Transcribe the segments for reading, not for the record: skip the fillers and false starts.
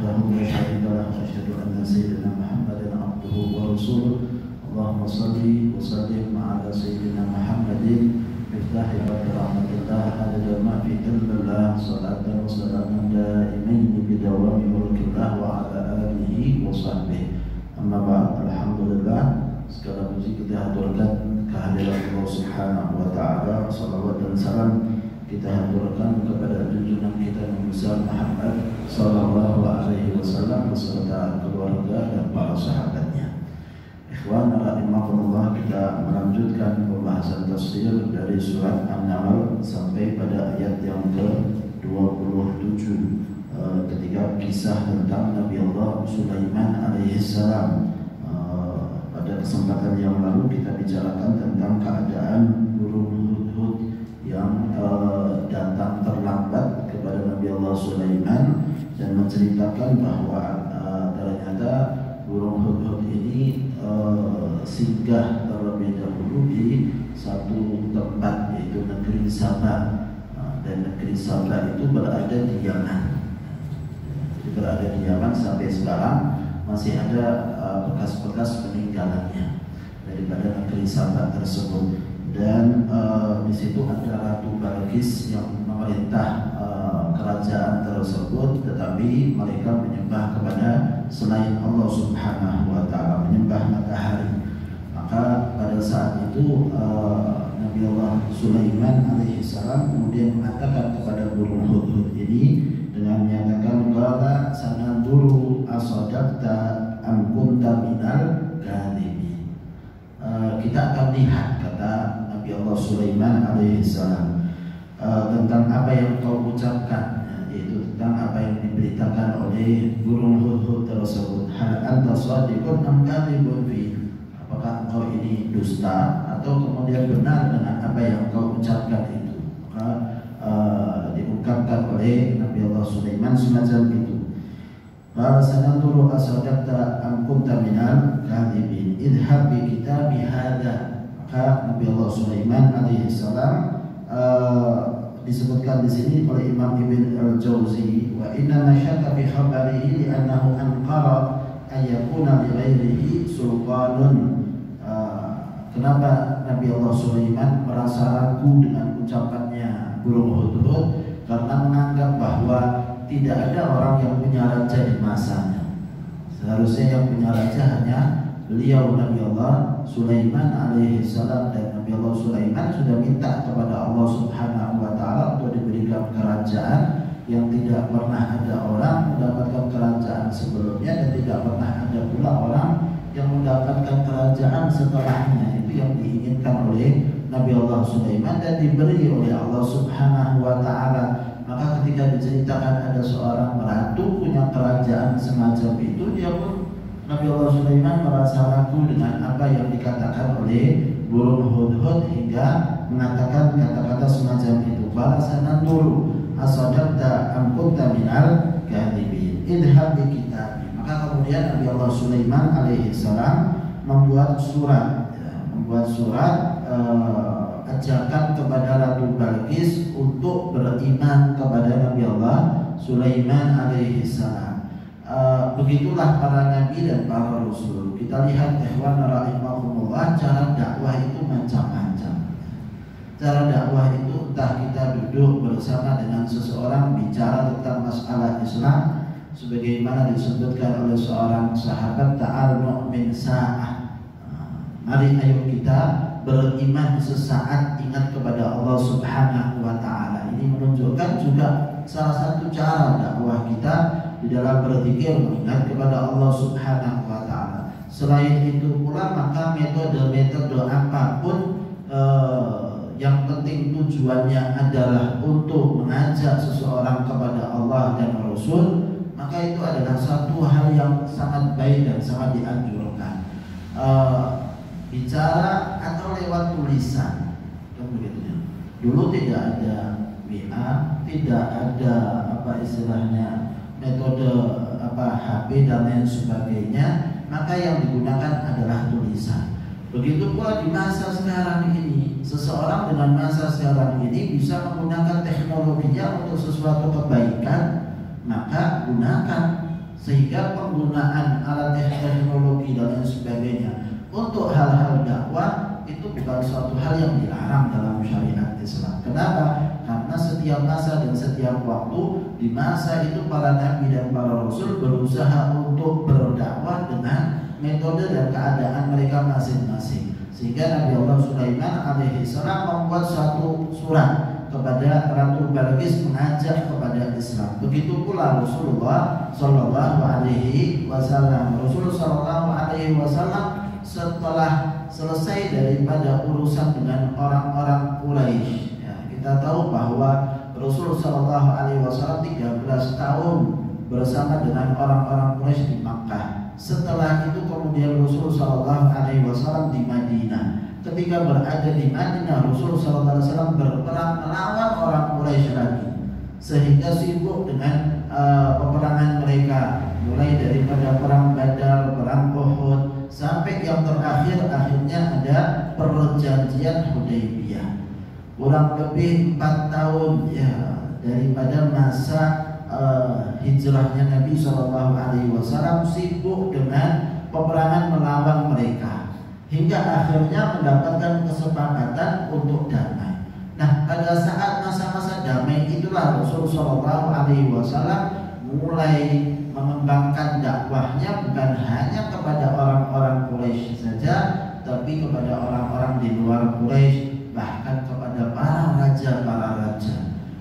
وحده لا شريك له وأشهد أن سيدنا محمدا عبده ورسوله اللهم صل وسلم على سيدنا محمد مفتاح باب رحمة الله عدد ما في علم الله صلاة وسلاما دائمين بدوام ملك الله وعلى آله وصحبه. Amma ba'd, alhamdulillah, segala puji kita haturkan kehadiran Allah Subhanahu wa taala. Salawat dan salam kita haturkan kepada junjungan kita Nabi besar Muhammad sallallahu alaihi wasallam beserta keluarga dan para sahabatnya. Ikhwan rahimakumullah, kita melanjutkan pembahasan tafsir dari surat An-Naml sampai pada ayat yang ke-27. Ketika kisah tentang Nabi Allah Sulaiman alaihissalam. Pada kesempatan yang lalu kita bicarakan tentang keadaan burung hudhud yang datang terlambat kepada Nabi Allah Sulaiman dan menceritakan bahwa ternyata burung hudhud ini singgah terlebih dahulu di satu tempat, yaitu negeri Sabah, dan negeri Sabah itu berada di Yaman. Berada di Yaman sampai sekarang masih ada bekas-bekas peninggalannya daripada negeri Sabah tersebut. Dan di situ ada Ratu Balqis yang memerintah kerajaan tersebut, tetapi mereka menyembah kepada selain Allah Subhanahu wa taala, menyembah matahari. Maka pada saat itu Nabi Allah Sulaiman alaihissalam kemudian mengatakan kepada burung hudhud ini dengan menyatakan qala sananduru asadaqta am kunta minal kadhibin. Kita akan lihat, kata Nabi Allah Sulaiman alaihissalam, tentang apa yang kau ucapkan, yaitu tentang apa yang diberitakan oleh burung hudhud tersebut. Hal anta shadiqun am kadhibun fi? Apakah engkau ini dusta atau kemudian benar dengan apa yang kau ucapkan itu? Maka diungkapkan oleh Nabi Allah Sulaiman semacam itu. Qala sananduru asadaqta am kunta minal kadhibin idhhab bi kitabi hadza. Maka Nabi Allah Sulaiman alaihissalam disebutkan di sini oleh Imam Ibn al-Jauzi, wa inna masyaka bi khabarihi li'annahu anqara ayyakuna li ghairihi sulqanun. Kenapa Nabi Allah Sulaiman merasa ragu dengan ucapannya burung hudhud? Karena menganggap bahwa tidak ada orang yang punya raja di masanya. Seharusnya yang punya raja hanya beliau Nabi Allah Sulaiman alaihissalam, dan Nabi Allah Sulaiman sudah minta kepada Allah Subhanahu wa taala untuk diberikan kerajaan yang tidak pernah ada orang mendapatkan kerajaan sebelumnya, dan tidak pernah ada pula orang yang mendapatkan kerajaan setelahnya. Itu yang diinginkan oleh Nabi Allah Sulaiman dan diberi oleh Allah Subhanahu wa taala. Maka ketika diceritakan ada seorang ratu punya kerajaan semacam itu, dia pun, Nabi Allah Sulaiman, merasa ragu dengan apa yang dikatakan oleh burung hudhud hingga mengatakan kata-kata semacam itu. Balasanan dulu asadaqta am kunta minal kadhibin idhhab bi kitabi. Maka kemudian Nabi Allah Sulaiman alaihissalam membuat surat, ajakan kepada Ratu Balqis untuk beriman kepada Nabi Allah Sulaiman alaihissalam. Begitulah para nabi dan para rasul. Kita lihat ikhwan rahimahumullah, cara dakwah itu macam-macam. Cara dakwah itu entah kita duduk bersama dengan seseorang bicara tentang masalah Islam, sebagaimana disebutkan oleh seorang sahabat, ta'al mu'min sa'ah. Mari ayo kita beriman sesaat, ingat kepada Allah Subhanahu wa taala. Ini menunjukkan juga salah satu cara dakwah kita di dalam berzikir, mengingat kepada Allah Subhanahu wa taala. Selain itu pula, maka metode-metode apapun yang penting tujuannya adalah untuk mengajak seseorang kepada Allah dan Rasul, maka itu adalah satu hal yang sangat baik dan sangat dianjurkan. Bicara atau lewat tulisan, kan begitu ya. Dulu tidak ada WA, tidak ada istilahnya metode HP dan lain sebagainya, maka yang digunakan adalah tulisan. Begitu pula di masa sekarang ini, seseorang dengan masa sekarang ini bisa menggunakan teknologinya untuk sesuatu kebaikan, maka gunakan. sehingga penggunaan alat teknologi dan lain sebagainya untuk hal-hal dakwah itu bukan suatu hal yang dilarang dalam syariat Islam. Kenapa? Karena setiap masa dan setiap waktu, di masa itu para nabi dan para rasul berusaha untuk berdakwah dengan metode dan keadaan mereka masing-masing. Sehingga Nabi Allah Sulaiman alaihissalam membuat suatu surat kepada Ratu Balqis mengajak kepada Islam. Begitu pula Rasulullah Shallallahu Alaihi Wasallam. Rasulullah Shallallahu Alaihi Wasallam setelah selesai daripada urusan dengan orang-orang Quraisy, ya, kita tahu bahwa Rasulullah Shallallahu Alaihi Wasallam 13 tahun bersama dengan orang-orang Quraisy di Makkah. Setelah itu kemudian Rasulullah Shallallahu Alaihi Wasallam di Madinah. Ketika berada di Madinah, Rasulullah Shallallahu Alaihi Wasallam berperang melawan orang Quraisy lagi, sehingga sibuk dengan peperangan mereka, mulai daripada perang Badar, perang Uhud, sampai yang terakhir akhirnya ada perjanjian Hudaybiyah. Kurang lebih 4 tahun ya daripada masa hijrahnya Nabi Shallallahu Alaihi Wasallam sibuk dengan peperangan melawan mereka, hingga akhirnya mendapatkan kesepakatan untuk damai. Nah, pada saat masa-masa damai itulah Rasulullah Shallallahu Alaihi Wasallam mulai mengembangkan dakwahnya bukan hanya kepada orang-orang Quraisy saja, tapi kepada orang-orang di luar Quraisy, bahkan kepada para raja.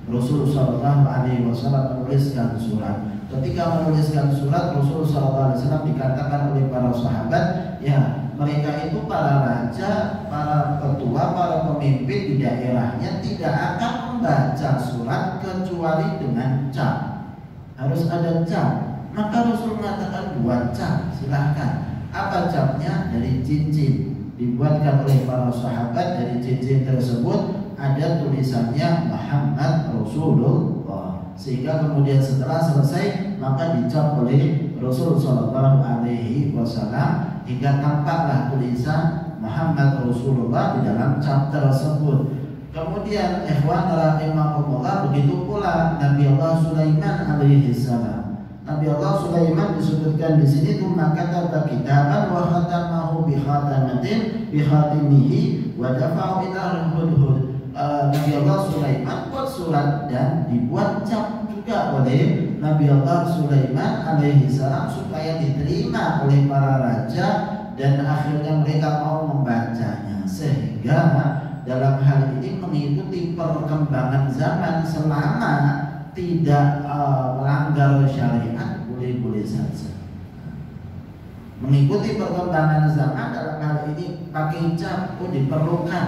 Rasulullah Shallallahu Alaihi Wasallam menuliskan surat. Ketika menuliskan surat, Rasulullah Shallallahu Alaihi Wasallam dikatakan oleh para sahabat, ya mereka itu para raja, para ketua, para pemimpin di daerahnya tidak akan membaca surat kecuali dengan cap. Harus ada cap. Maka Rasul mengatakan buat cap, silahkan. Apa capnya? Dari cincin. Dibuatkan oleh para sahabat. Dari cincin tersebut ada tulisannya Muhammad Rasulullah. Sehingga kemudian setelah selesai maka dicap oleh Rasulullah Shallallahu Alaihi Wasallam hingga tampaklah tulisan Muhammad Rasulullah di dalam cap tersebut. Kemudian ikhwan rahimakumullah, begitu pula Nabi Allah Sulaiman alaihi salam. Nabi Allah Sulaiman disebutkan di sini maka kata kitaban wa khatamahu bi khatamatin bi khatimihi wa dafa'u ila al-hudhud. Nabi Allah Sulaiman buat surat dan dibuat cap juga oleh Nabi Allah Sulaiman alaihi salam supaya diterima oleh para raja dan akhirnya mereka mau membacanya, sehingga dalam hal ini mengikuti perkembangan zaman selama tidak melanggar syariat boleh-boleh saja. Mengikuti perkembangan zaman dalam hal ini pakai cap diperlukan,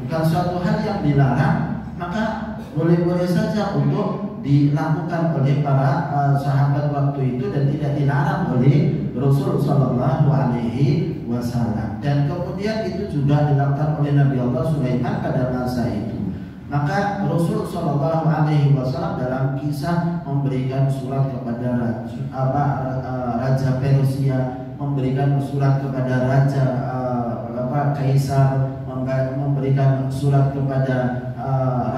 bukan suatu hal yang dilarang, maka boleh-boleh saja untuk dilakukan oleh para sahabat waktu itu dan tidak dilarang oleh Rasul Shallallahu Alaihi Wasallam. Dan kemudian itu juga dilakukan oleh Nabi Allah Sulaiman pada masa itu. Maka Rasul Shallallahu Alaihi Wasallam dalam kisah memberikan surat kepada Raja Persia, memberikan surat kepada Raja Kaisar, memberikan surat kepada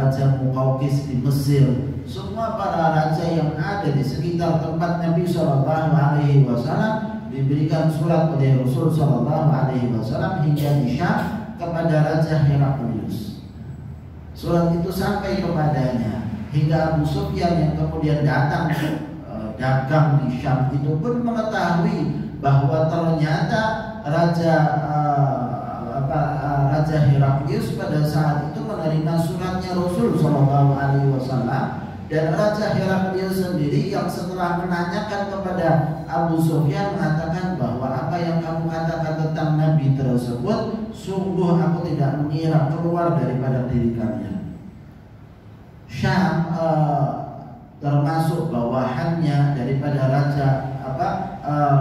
Raja Muqawqis di Mesir. Semua para raja yang ada di sekitar tempat Nabi Shallallahu Alaihi Wasallam diberikan surat oleh Rasul Shallallahu Alaihi Wasallam hingga di Syam kepada Raja Heraklius. Surat itu sampai kepadanya hingga Abu Sufyan yang kemudian datang dagang di Syam itu pun mengetahui bahwa ternyata Raja Heraklius pada saat itu menerima suratnya Rasul Shallallahu Alaihi Wasallam. Dan Raja Heraklius sendiri yang setelah menanyakan kepada Abu Sufyan mengatakan bahwa apa yang kamu katakan tentang Nabi tersebut sungguh aku tidak mengira keluar daripada diri kalian. Syam termasuk bawahannya daripada Raja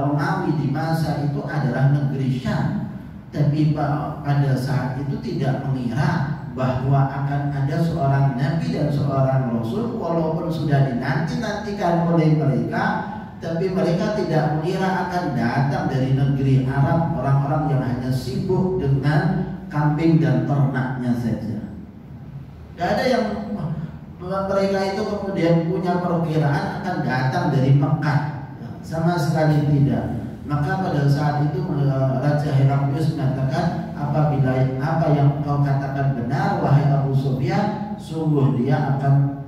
Romawi di masa itu adalah negeri Syam. Tapi pada saat itu tidak mengira bahwa akan ada seorang nabi dan seorang rasul, walaupun sudah dinanti-nantikan oleh mereka, tapi mereka tidak mengira akan datang dari negeri Arab, orang-orang yang hanya sibuk dengan kambing dan ternaknya saja. Tidak ada yang mereka itu kemudian punya perkiraan akan datang dari Mekah. sama sekali tidak. Maka pada saat itu Raja Heraklius mengatakan, apabila apa yang kau katakan benar wahai Abu Sufyan, sungguh dia akan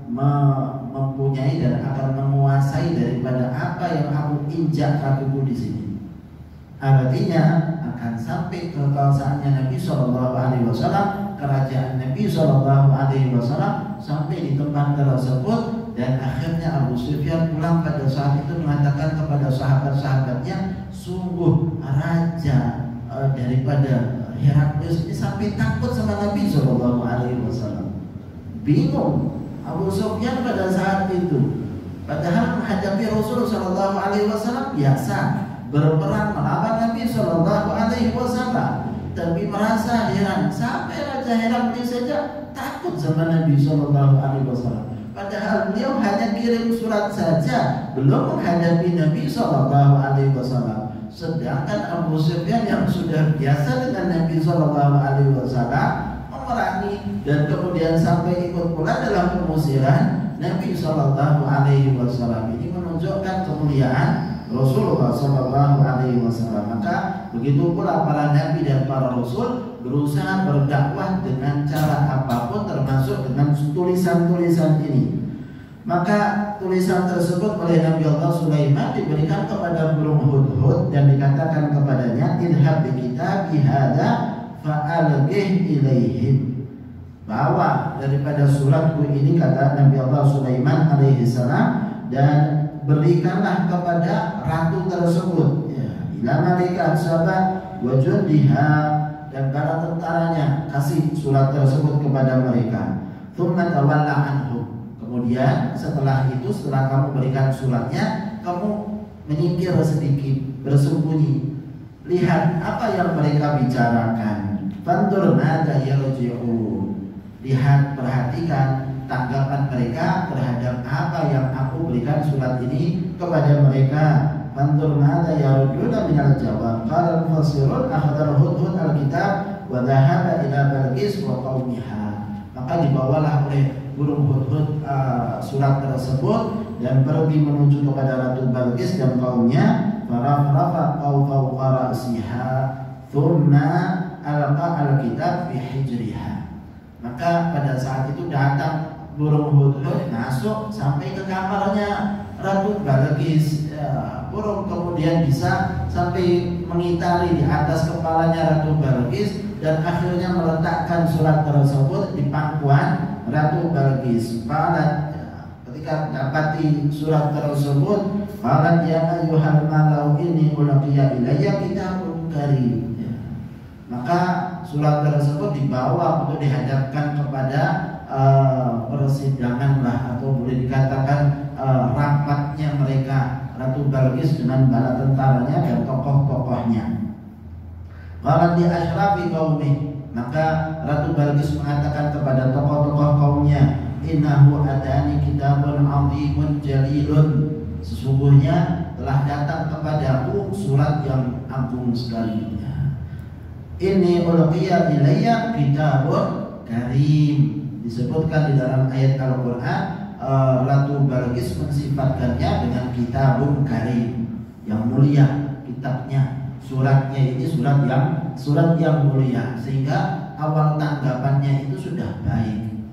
mempunyai dan akan menguasai daripada apa yang aku injak kakiku di sini. Artinya akan sampai kekuasaannya Nabi Shallallahu Alaihi Wasallam, kerajaan Nabi Shallallahu Alaihi Wasallam sampai di tempat tersebut. Dan akhirnya Abu Sufyan pulang pada saat itu mengatakan kepada sahabat-sahabatnya, sungguh raja daripada Heraklius ini sampai takut sama Nabi Shallallahu Alaihi Wasallam. Bingung Abu Sufyan pada saat itu, padahal menghadapi Rasul Shallallahu Alaihi Wasallam biasa berperang melawan Nabi Shallallahu Alaihi Wasallam, tapi merasa heran sampai Raja Heraklius saja takut sama Nabi Shallallahu Alaihi Wasallam. Padahal beliau hanya kirim surat saja, belum menghadapi Nabi Shallallahu Alaihi Wasallam. Sedangkan Abu Sufyan yang sudah biasa dengan Nabi Shallallahu Alaihi Wasallam memerangi dan kemudian sampai ikut pula dalam pengusiran Nabi Shallallahu Alaihi Wasallam. Ini menunjukkan kemuliaan Rasulullah Shallallahu Alaihi Wasallam. Maka begitu pula para nabi dan para rasul berusaha berdakwah dengan cara apapun, termasuk dengan tulisan-tulisan ini. Maka tulisan tersebut oleh Nabi Allah Sulaiman diberikan kepada burung hudhud dan dikatakan kepadanya, idhab bi kitabi hadza fa'alqih ilaihim. Bawa daripada suratku ini, kata Nabi Allah Sulaiman alaihi salam, dan berikanlah kepada ratu tersebut, ya, ila malaikat Saba wa jundiha, dan para tentaranya, kasih surat tersebut kepada mereka. Tsumma tawalla anhum. Kemudian setelah itu, setelah kamu berikan suratnya, kamu menyingkir sedikit, bersembunyi. Lihat apa yang mereka bicarakan. Fandur madza yarji'un. Lihat, perhatikan tanggapan mereka terhadap apa yang aku berikan surat ini kepada mereka. Fandur madza yarjuna minal jawab. Qala al-mufassirun akhadha hudhud al-kitab wa dhahaba ila Balqis wa qaumiha. Maka dibawalah oleh burung hudhud surat tersebut dan pergi menuju kepada Ratu Balqis dan kaumnya. Farafrafa fawqa ra'siha thumma alqa al-kitab fi hijriha. Maka pada saat itu datang burung hudhud masuk sampai ke kamarnya Ratu Balqis. Burung kemudian bisa sampai mengitari di atas kepalanya Ratu Balqis dan akhirnya meletakkan surat tersebut di pangkuan Ratu Balqis. Ketika dapati surat tersebut, qalat ya ayyuhal malau inni ulqiya ilayya kitabun karim. Maka surat tersebut dibawa untuk dihadapkan kepada persidangan lah, atau boleh dikatakan rapatnya mereka Ratu Balqis dengan bala tentaranya dan tokoh-tokohnya. Qalat li asyrafi qaumi. Maka Ratu Balqis mengatakan kepada tokoh-tokoh kaumnya, innahu atani kitabun 'azimun jalilun. Sesungguhnya telah datang kepadaku surat yang agung sekali. Ini ulqiya ilayya kitabun karim. Disebutkan di dalam ayat Al-Qur'an, Ratu Balqis mensifatkannya dengan kitabun karim, yang mulia kitabnya. Suratnya ini surat yang mulia, sehingga awal tanggapannya itu sudah baik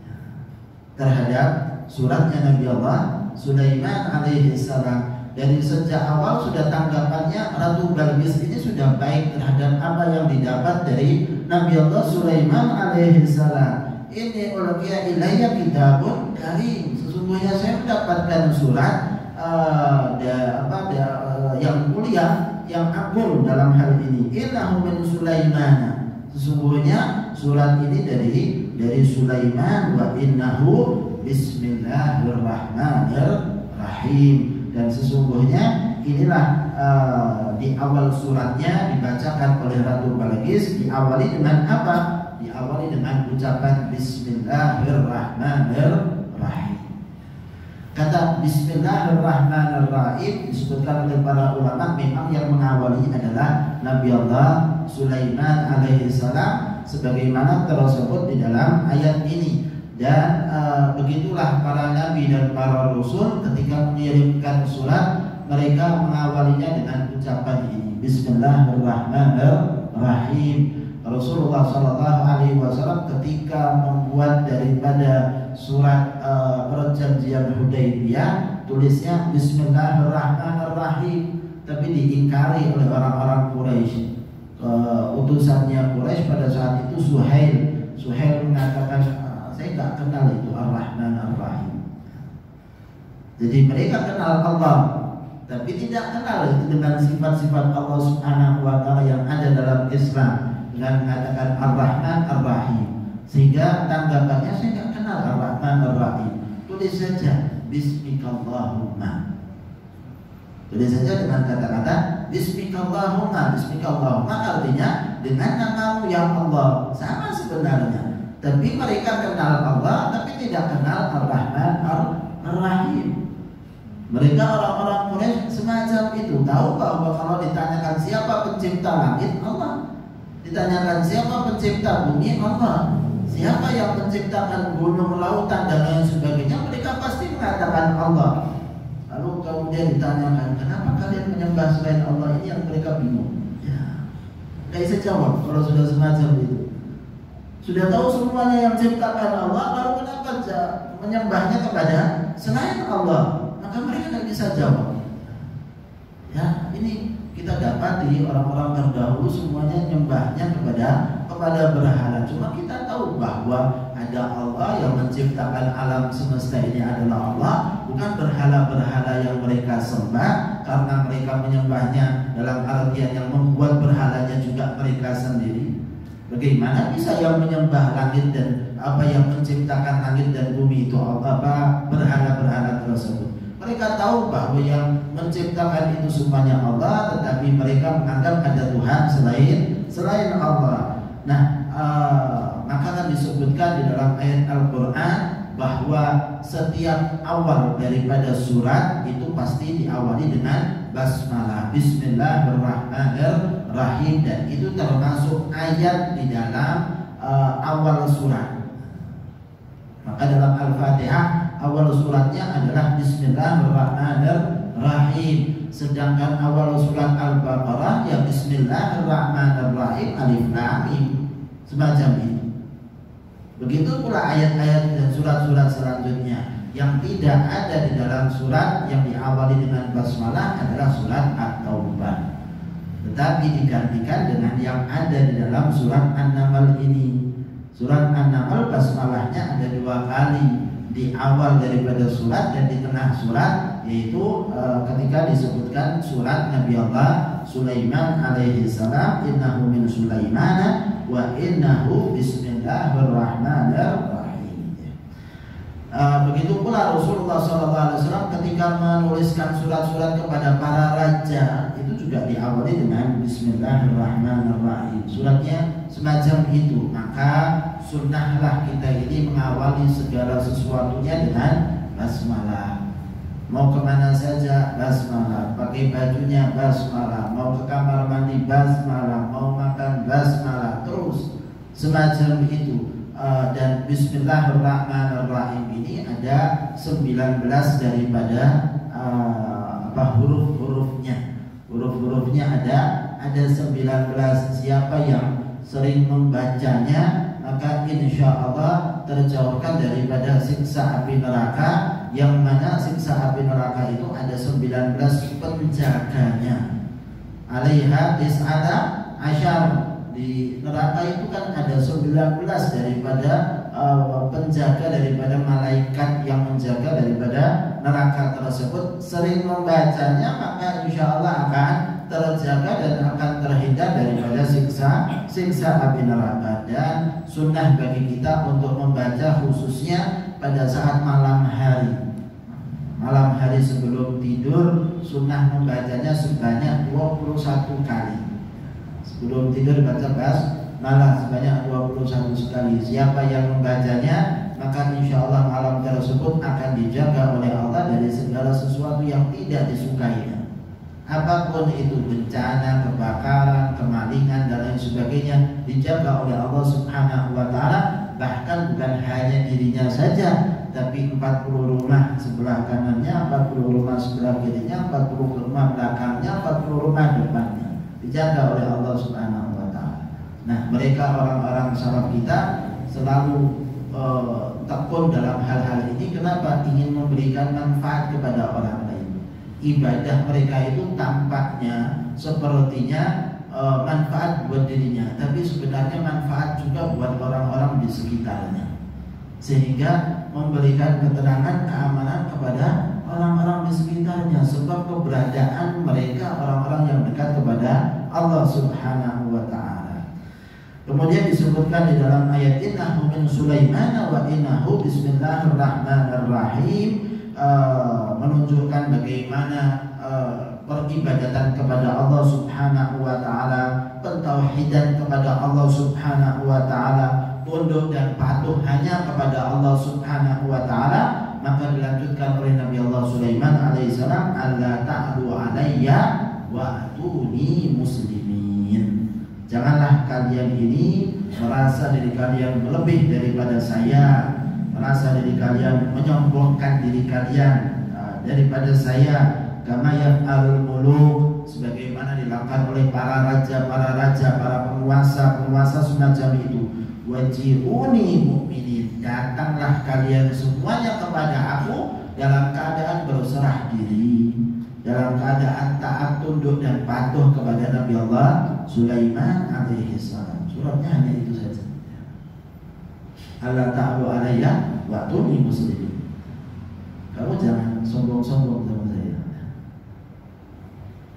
terhadap suratnya Nabi Allah Sulaiman alaihi salam. Dari sejak awal sudah tanggapannya Ratu Balqis ini sudah baik terhadap apa yang didapat dari Nabi Allah Sulaiman alaihi salam. Ini ulqiya ilayya kitabun karim. Sesungguhnya saya mendapatkan surat yang mulia, yang agung dalam hal ini. Innahu min Sulaiman. Sesungguhnya surat ini dari Sulaiman. Wa innahu bismillahirrahmanirrahim. Dan sesungguhnya inilah di awal suratnya dibacakan oleh Ratu Balqis, diawali dengan apa? Diawali dengan ucapan Bismillahirrahmanirrahim. Kata Bismillahirrahmanirrahim disebutkan oleh para ulama, memang yang mengawali adalah Nabi Allah Sulaiman alaihi salam, sebagaimana tersebut di dalam ayat ini. Dan begitulah para nabi dan para rasul ketika mengirimkan surat mereka mengawalinya dengan ucapan ini, Bismillahirrahmanirrahim. Rasulullah Shallallahu Alaihi Wasallam ketika membuat daripada surat perjanjian Hudaybiyah, tulisnya Bismillahirrahmanirrahim, tapi diingkari oleh orang-orang Quraisy. Utusannya Quraisy pada saat itu Suhail mengatakan, saya nggak kenal itu Ar-Rahman Ar-Rahim. Jadi mereka kenal Allah, tapi tidak kenal itu dengan sifat-sifat Allah Subhanahu wa Ta'ala yang ada dalam Islam dengan mengatakan Ar-Rahman Ar-Rahim. Sehingga tanggapannya, saya nggak kenal Ar-Rahman Ar-Rahim. Tulis saja Bismikallahumma. Tulis saja dengan kata-kata Bismikallahumma. Bismikallahumma artinya dengan namamu ya Allah. Sama sebenarnya. Tapi mereka kenal Allah, tapi tidak kenal Ar-Rahman Ar-Rahim. Mereka orang-orang Quraisy semacam itu, tahu bahwa kalau ditanyakan siapa pencipta langit, Allah. Ditanyakan siapa pencipta bumi, Allah. Siapa yang menciptakan gunung, lautan dan lain sebagainya, mereka pasti mengatakan Allah. Lalu kemudian ditanyakan, kenapa kalian menyembah selain Allah? Ini yang mereka bingung. Ya, gak bisa jawab kalau sudah semacam itu. Sudah tahu semuanya yang ciptakan Allah, lalu kenapa menyembahnya kepada selain Allah? Maka mereka tidak bisa jawab. Ya, ini kita dapati orang-orang terdahulu semuanya nyembahnya kepada berhala. Cuma kita tahu bahwa ada Allah yang menciptakan alam semesta ini adalah Allah, bukan berhala-berhala yang mereka sembah karena mereka menyembahnya dalam artian yang membuat berhalanya juga mereka sendiri. Bagaimana bisa yang menyembah langit dan apa yang menciptakan langit dan bumi itu apa berhala-berhala tersebut? Mereka tahu bahwa yang menciptakan itu semuanya Allah, tetapi mereka menganggap ada Tuhan selain Allah. Nah, maka kan disebutkan di dalam ayat Al-Quran bahwa setiap awal daripada surat itu pasti diawali dengan basmalah, Bismillahirrahmanirrahim, dan itu termasuk ayat di dalam awal surat. Maka dalam Al-Fatihah awal suratnya adalah Bismillahirrahmanirrahim, sedangkan awal surat Al-Baqarah ya Bismillahirrahmanirrahim alif lam mim, semacam ini. Begitu pula ayat-ayat dan surat-surat selanjutnya yang tidak ada di dalam surat yang diawali dengan basmalah adalah surat At-Taubah, tetapi digantikan dengan yang ada di dalam surat An-Naml ini. Surat An-Naml basmalahnya ada 2 kali, di awal daripada surat dan di tengah surat, yaitu ketika disebutkan surat Nabi Allah Sulaiman alaihi salam, innahu min Sulaimana wa innahu bismillahirrahmanirrahim. Begitu pula Rasulullah SAW ketika menuliskan surat-surat kepada para raja itu juga diawali dengan Bismillahirrahmanirrahim. Suratnya semacam itu. Maka sunnahlah kita ini mengawali segala sesuatunya dengan basmalah. Mau kemana saja basmalah, pakai bajunya basmalah, mau ke kamar mandi basmalah, mau makan basmalah, terus semacam itu. Dan Bismillahirrahmanirrahim ini ada 19 daripada huruf-hurufnya. Huruf-hurufnya ada 19. Siapa yang sering membacanya maka insya Allah terjauhkan daripada siksa api neraka, yang mana siksa api neraka itu ada 19 penjaganya. Alaiha tis'ata asyar. Di neraka itu kan ada 19 daripada penjaga, daripada malaikat yang menjaga daripada neraka tersebut. Sering membacanya maka insya Allah akan terjaga dan akan terhindar daripada siksa api neraka. Dan sunnah bagi kita untuk membaca khususnya pada saat malam hari. Malam hari sebelum tidur sunnah membacanya sebanyak 21 kali. Sebelum tidur baca basmalah sebanyak 21 kali. Siapa yang membacanya maka insya Allah malam tersebut akan dijaga oleh Allah dari segala sesuatu yang tidak disukainya. Apapun itu, bencana, kebakaran, kemalingan dan lain sebagainya dijaga oleh Allah Subhanahu wa Ta'ala. Bahkan bukan hanya dirinya saja, tapi 40 rumah sebelah kanannya, 40 rumah sebelah kirinya, 40 rumah belakangnya, 40 rumah depannya dijaga oleh Allah Subhanahu wa Ta'ala. Nah, mereka orang-orang salaf kita selalu tekun dalam hal-hal ini. Kenapa? Ingin memberikan manfaat kepada orang lain. Ibadah mereka itu tampaknya sepertinya manfaat buat dirinya, tapi sebenarnya manfaat juga buat orang-orang di sekitarnya, sehingga memberikan ketenangan, keamanan kepada orang-orang di sekitarnya. Sebab keberadaan mereka orang-orang yang dekat kepada Allah Subhanahu wa Ta'ala. Kemudian disebutkan di dalam ayat innahu min Sulaiman wa innahu bismillahirrahmanirrahim, menunjukkan bagaimana peribadatan kepada Allah Subhanahu wa Ta'ala, pentauhidan kepada Allah Subhanahu wa Ta'ala, tunduk dan patuh hanya kepada Allah Subhanahu wa Ta'ala. Maka dilanjutkan oleh Nabi Allah Sulaiman alaihissalam, alla ta'lu alayya wa atuni muslimin. Janganlah kalian ini merasa diri kalian lebih daripada saya, merasa diri kalian menyombongkan diri kalian daripada saya. Kama yaf'alul muluk, sebagaimana dilakukan oleh para raja, para penguasa semacam itu. Waji'uni mu'minin, datanglah kalian semuanya kepada aku dalam keadaan berserah diri, dalam keadaan taat, tunduk dan patuh kepada Nabi Allah Sulaiman alaihissalam. Suratnya hanya itu saja. Alla ta'lu alayya wa atuni muslimin. Kamu jangan sombong-sombong sama saya.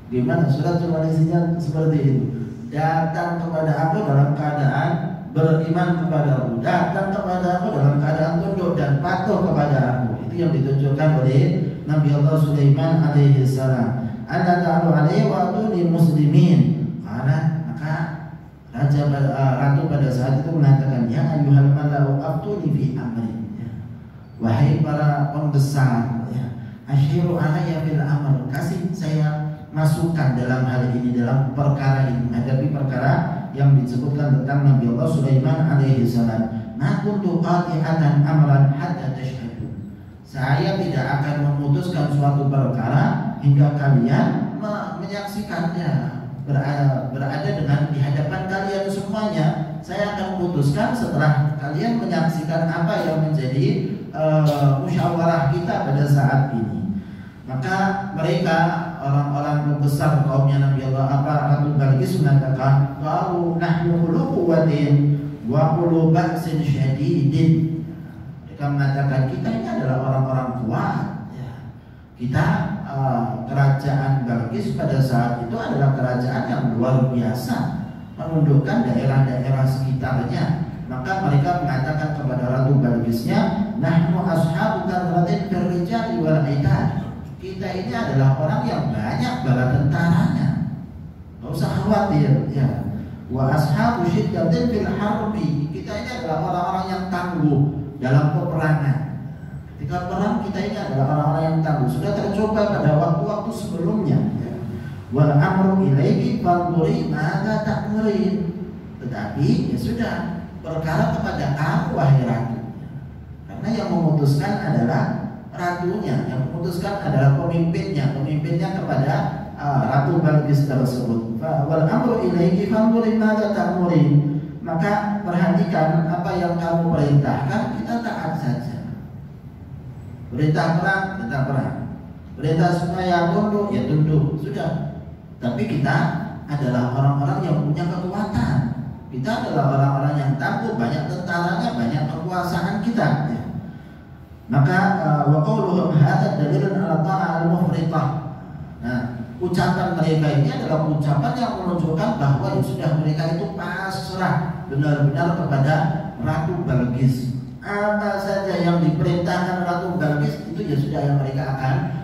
Gimana? Surat cuma isinya seperti itu. Datang kepada aku dalam keadaan beriman kepadamu, datang kepada aku dalam keadaan tunduk dan patuh kepada aku. Itu yang ditunjukkan oleh Nabi Allah Sulaiman alaihissalam. Alla ta'lu alayya wa atuni muslimin. Karena maka ratu pada saat itu mengatakan, ya ayyuhal malau aftuni fi amri, wahai para pembesar, asyiru alayya fil amr, kasih saya masukkan dalam hal ini, dalam perkara ini, menghadapi perkara yang disebutkan tentang Nabi Allah Sulaiman alaihissalam. Ma kuntu qati'atan amran hatta tashhadu, saya tidak akan memutuskan suatu perkara hingga kalian menyaksikannya, berada dengan di hadapan kalian semuanya. Saya akan putuskan setelah kalian menyaksikan apa yang menjadi musyawarah kita pada saat ini. Maka mereka orang-orang besar kaumnya Nabi Allah Ratu Balqis mengatakan, qalu nahnu ulu quwwatin wa ulu ba'sin syadidin. Mereka mengatakan, kita ini adalah orang-orang kuat. Kita kerajaan Balqis pada saat itu adalah kerajaan yang luar biasa, menundukkan daerah-daerah sekitarnya. Maka mereka mengatakan kepada Ratu Balqisnya, nahnu ashabu kathratin fil rijali wal aitan. Kita ini adalah orang yang banyak bala tentaranya, nggak usah khawatir ya. Wa ashabu syiddatin fil harbi, kita ini adalah orang-orang yang tangguh dalam peperangan. Ketika perang kita ini adalah orang-orang yang tangguh, sudah tercoba pada waktu-waktu sebelumnya. Wal amru ilaiki fanzuri madza ta'murin. Tetapi ya sudah, perkara kepada kamu wahai ratu, karena yang memutuskan adalah ratunya, yang memutuskan adalah pemimpinnya kepada Ratu Balqis tersebut. Wal amru ilaiki fanzuri madza ta'murin, maka perhatikan apa yang kamu perintahkan, kita taat saja. Perintah perang, kita perang. Perintah supaya tunduk, ya tunduk, sudah. Tapi kita adalah orang-orang yang punya kekuatan. Kita adalah orang-orang yang tangguh, banyak tentaranya, banyak kekuasaan kita. Maka wa qauluhum hadza dalilun ala ta'al mufritah. Nah, ucapan mereka ini adalah ucapan yang menunjukkan bahwa ya sudah, mereka itu pasrah benar-benar kepada Ratu Balqis. Apa saja yang diperintahkan Ratu Balqis itu ya sudah, yang mereka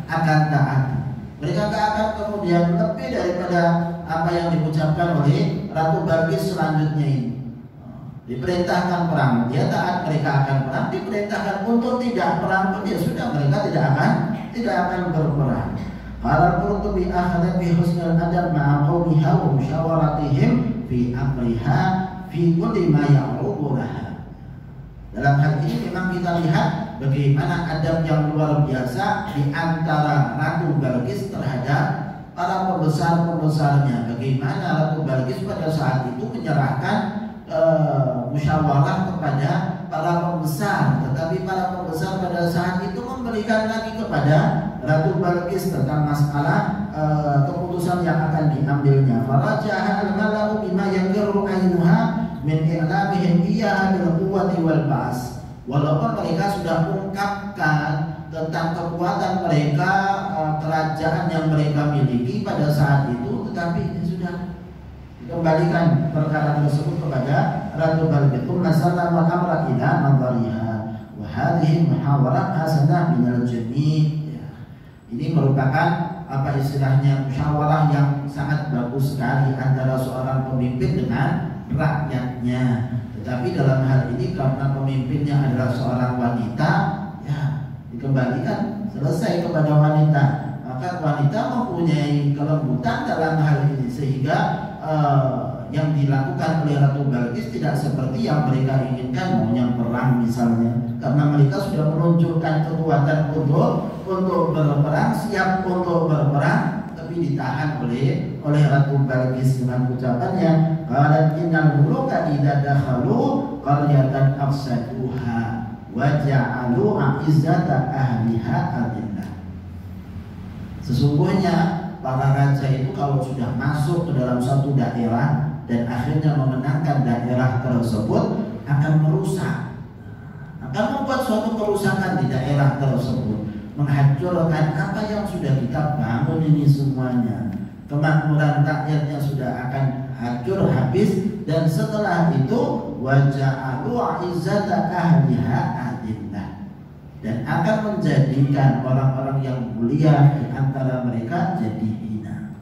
akan taati. Mereka tidak akan kemudian lebih daripada apa yang diucapkan oleh Ratu Balqis selanjutnya ini. Diperintahkan perang, dia taat, mereka akan perang. Diperintahkan untuk tidak perang pun ya sudah, mereka tidak akan berperang. Para Qurtubi akhadha bi husnil adab ma'a qaumiha wa musyawaratihim fi amriha fi kulli ma ya'rudu laha. Dalam hal ini memang kita lihat bagaimana adab yang luar biasa di antara Ratu Balqis terhadap para pembesar-pembesarnya. Bagaimana Ratu Balqis pada saat itu menyerahkan musyawarah kepada para pembesar, tetapi para pembesar pada saat itu memberikan lagi kepada Ratu Balqis tentang masalah keputusan yang akan diambilnya. Farajaha al-malau bima yaghru ainuha min i'lamihim iyyaha bil quwwati wal ba's. Walaupun mereka sudah ungkapkan tentang kekuatan mereka, kerajaan yang mereka miliki pada saat itu, tetapi ini sudah dikembalikan perkara tersebut kepada Ratu Balqis. Masalah wa amra ila nadhariha wa hadhihi muhawarah hasanah minal jami'. Ini merupakan apa istilahnya musyawarah yang sangat bagus sekali antara seorang pemimpin dengan rakyatnya. Tetapi dalam hal ini karena pemimpinnya adalah seorang wanita, ya dikembalikan selesai kepada wanita. Maka wanita mempunyai kelembutan dalam hal ini sehingga yang dilakukan oleh Ratu Balqis tidak seperti yang mereka inginkan, maunya perang misalnya, karena mereka sudah menunjukkan kekuatan untuk berperang, siap untuk berperang, tapi ditahan oleh Ratu Balqis dengan ucapannya, qalat innal muluka idza dakhalu qaryatan afsaduha wa ja'alu 'izzata ahliha adillah. Sesungguhnya para raja itu kalau sudah masuk ke dalam suatu daerah dan akhirnya memenangkan daerah tersebut, akan merusak, akan membuat suatu kerusakan di daerah tersebut, menghancurkan apa yang sudah kita bangun ini semuanya. Kemakmuran rakyatnya sudah akan hancur habis, dan setelah itu waja'alu 'izzata ahliha adillah, dan akan menjadikan orang-orang yang mulia di antara mereka jadi hina.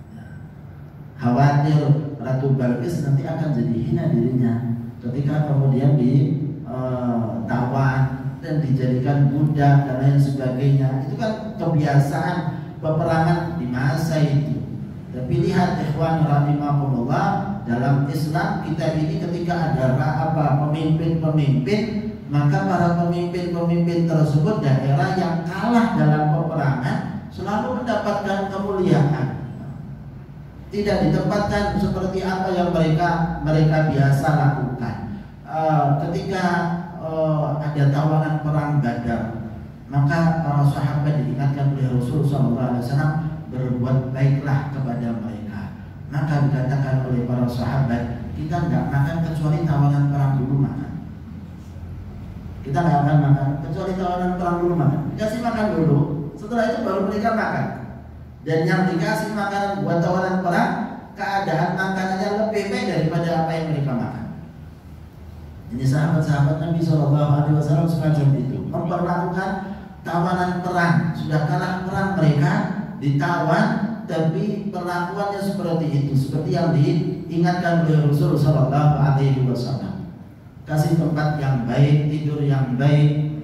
Khawatir Ratu Balqis nanti akan jadi hina dirinya ketika kemudian ditawan dan dijadikan budak dan lain sebagainya. Itu kan kebiasaan peperangan di masa itu. Tapi lihat ikhwan rahimahumullah, dalam Islam kita ini ketika ada pemimpin-pemimpin, maka para pemimpin-pemimpin tersebut daerah yang kalah dalam peperangan selalu mendapatkan kemuliaan. Tidak ditempatkan seperti apa yang mereka biasa lakukan. Ketika ada tawanan perang Badar, maka para sahabat diingatkan oleh Rasulullah SAW, berbuat baiklah kepada mereka. Maka dikatakan oleh para sahabat, kita nggak makan kecuali tawanan perang dulu makan. Kita nggak akan makan kecuali tawanan perang dulu makan. Dikasih makan dulu, setelah itu baru mereka makan. Dan yang dikasih makanan buat tawanan perang, keadaan makanannya lebih baik daripada apa yang mereka makan. Ini sahabat-sahabat Nabi SAW semacam itu, memperlakukan tawanan perang. Sudah kalah perang mereka, ditawan, tapi perlakuannya seperti itu, seperti yang diingatkan oleh Rasulullah SAW. Kasih tempat yang baik, tidur yang baik,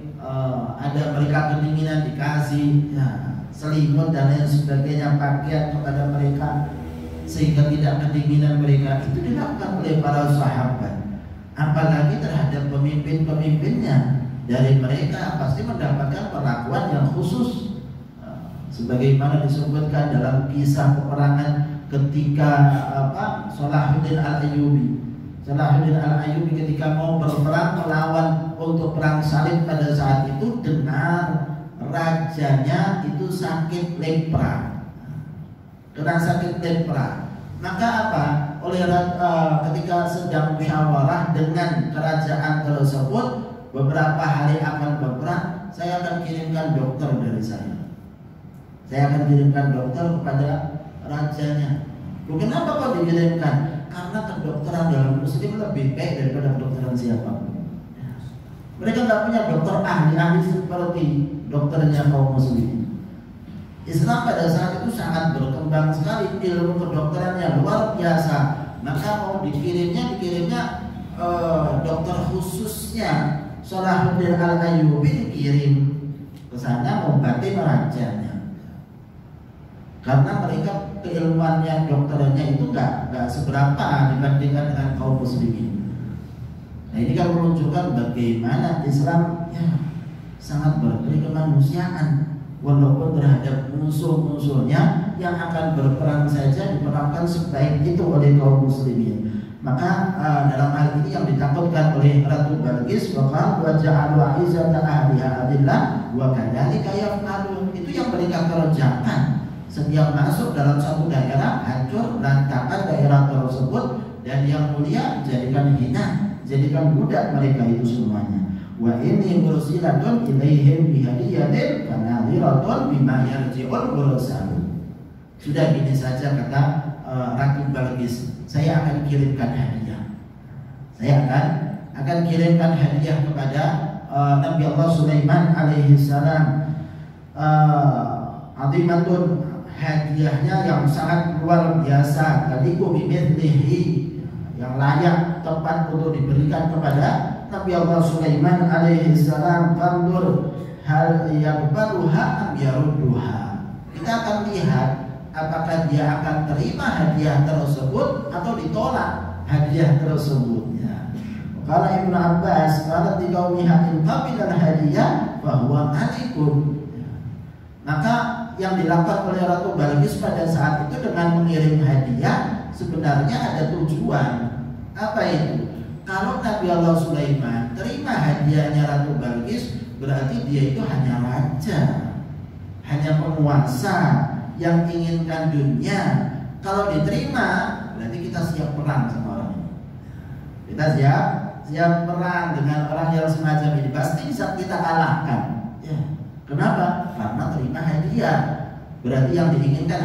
ada mereka kedinginan dikasih selimut dan lain sebagainya, pakaian kepada mereka sehingga tidak kedinginan mereka. Itu dilakukan oleh para sahabat. Apalagi terhadap pemimpin-pemimpinnya, dari mereka pasti mendapatkan perlakuan yang khusus, sebagaimana disebutkan dalam kisah peperangan ketika Salahuddin Al-Ayyubi. Salahuddin Al-Ayyubi ketika mau berperang melawan untuk perang salib pada saat itu, dengar rajanya itu sakit lepra, kena sakit lepra. Maka apa? Ketika sedang musyawarah dengan kerajaan tersebut, beberapa hari akan berperang, saya akan kirimkan dokter dari saya. Saya akan kirimkan dokter kepada rajanya. Kenapa kok dikirimkan? Karena kedokteran dalam Muslim lebih baik daripada kedokteran siapapun. Mereka nggak punya dokter ahli seperti dokternya kaum Muslim. Islam pada saat itu sangat berkembang sekali, ilmu kedokterannya luar biasa. Maka mau dikirimnya dokter khususnya Salahuddin Al-Ayyubi dikirim ke sana mengobati rajanya. Karena mereka keilmuannya dokternya itu nggak seberapa dibandingkan dengan kaum muslimin. Nah ini kan menunjukkan bagaimana Islam sangat berberi kemanusiaan, walaupun terhadap musuh-musuhnya yang akan berperang saja diperlakukan sebaik itu oleh kaum muslimin. Maka dalam hal ini yang ditakutkan oleh Ratu Balqis, wa ja'alu 'izzata ahliha adillah wa kadzalika yaf'alun. Itu yang mereka kerjakan. Setiap masuk dalam satu daerah, hancur berantakan daerah tersebut, dan yang mulia jadikan hina, jadikan budak mereka itu semuanya. Wa inni mursilatun ilaihim bihadiyatin fanadhiratun bima yarji'ul mursalun. Sudah gini saja kata Ratu Balqis, saya akan kirimkan hadiah. Saya akan kirimkan hadiah kepada Nabi Allah Sulaiman alaihi salam. Azimatun, hadiahnya yang sangat luar biasa, tadiku bimithlihi, yang layak tepat untuk diberikan kepada Nabi Allah Sulaiman alaihi salam. Fandur hal yaqbaluha am yarudduha. Kita akan lihat apakah dia akan terima hadiah tersebut atau ditolak hadiah tersebutnya. Kalau Ibnu Abbas kalau dikaumiha inqabilal hadiah bahwa malikun. Maka yang dilakukan oleh Ratu Balqis pada saat itu dengan mengirim hadiah sebenarnya ada tujuan. Apa itu? Kalau Nabi Allah Sulaiman terima hadiahnya Ratu Balqis, berarti dia itu hanya raja, hanya penguasa yang inginkan dunia. Kalau diterima, berarti kita siap perang sama orang ini. Kita siap perang dengan orang yang semacam ini. Pasti bisa kita kalahkan. Ya. Kenapa? Karena terima hadiah. Berarti yang diinginkan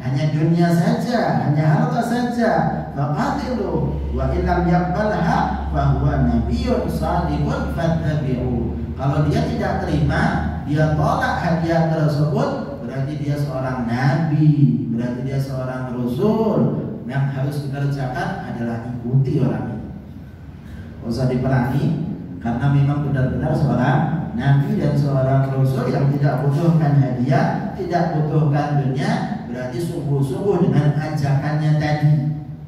hanya dunia saja, hanya harta saja. Faqatilu wa illam yaqbalha fa huwa nabiyyun shadiqun fattabi'u. Kalau dia tidak terima, dia tolak hadiah tersebut, berarti dia seorang nabi, berarti dia seorang rasul. Yang harus dikerjakan adalah ikuti orang itu. Tidak usah diperangi, karena memang benar-benar seorang nabi dan seorang rasul yang tidak butuhkan hadiah, tidak butuhkan dunia. Berarti sungguh-sungguh dengan ajakannya tadi,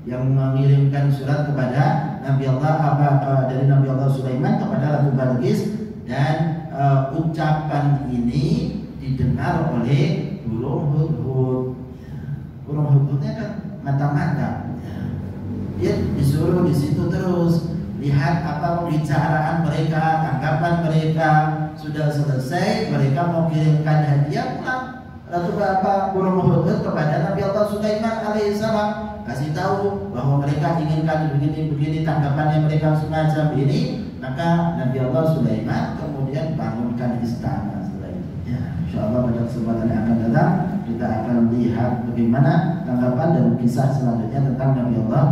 yang mengirimkan surat kepada Nabi Allah dari Nabi Allah Sulaiman kepada Ratu Balqis, dan ucapan ini didengar oleh burung hudhud. Burung hudhudnya kan mata-mata, dia disuruh di situ terus lihat apa pembicaraan mereka, tanggapan mereka. Sudah selesai, mereka mau kirimkan hadiah, pulang Ratu burung hudhud kepada Nabi Allah Sulaiman alaihissalam, kasih tahu bahwa mereka inginkan begini-begini, tanggapannya mereka semacam ini. Maka Nabi Allah Sulaiman kemudian bangunkan istana. Setelah itu, ya, insyaallah pada kesempatan yang akan datang kita akan lihat bagaimana tanggapan dan kisah selanjutnya tentang Nabi Allah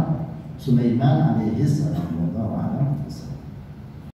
Sulaiman alaihissalam.